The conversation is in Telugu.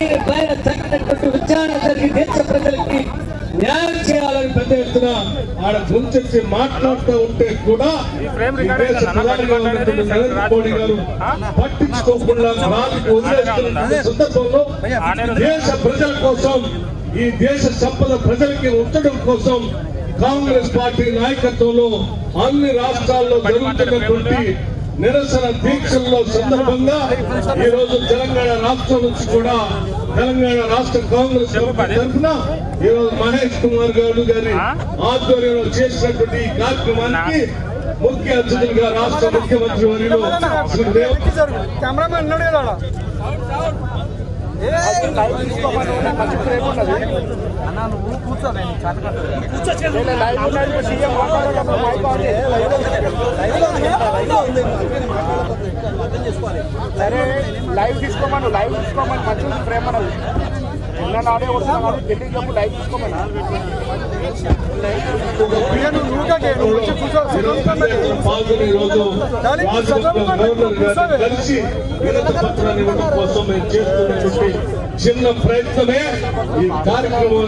ఆయన పైన తగినటువంటి విచారణ జరిగి దేశ ప్రజలకి న్యాయం చేయాలని పెద్ద ఎత్తున ఆడ గురించి మాట్లాడుతూ ఉంటే కూడా నరేంద్ర మోడీ గారు పట్టించుకోకుండా రాజుకు వదిలేస్తున్న సందర్భంలో దేశ ప్రజల కోసం ఈ దేశ సంపద ప్రజలకి ఉంచడం కోసం కాంగ్రెస్ పార్టీ నాయకత్వంలో అన్ని రాష్ట్రాల్లో జరుగుతున్నటువంటి నిరసన దీక్షల్లో సందర్భంగా ఈ రోజు తెలంగాణ రాష్ట్రం నుంచి కూడా తెలంగాణ రాష్ట్ర కాంగ్రెస్ తరఫున ఈ రోజు మహేష్ కుమార్ గౌడ్ గారి ఆధ్వర్యంలో చేసినటువంటి ఈ కార్యక్రమానికి ముఖ్య అతిథులుగా రాష్ట్ర ముఖ్యమంత్రి వర్యులు సరే లైవ్ తీసుకోమని మంచి ప్రేమ నాడే వస్తున్నాను ఢిల్లీకి చెప్పు లైవ్ తీసుకోమని కలిసి వినతి పత్రాన్ని ఇవ్వడం కోసం మేము చేస్తున్నటువంటి చిన్న ప్రయత్నమే ఈ కార్యక్రమం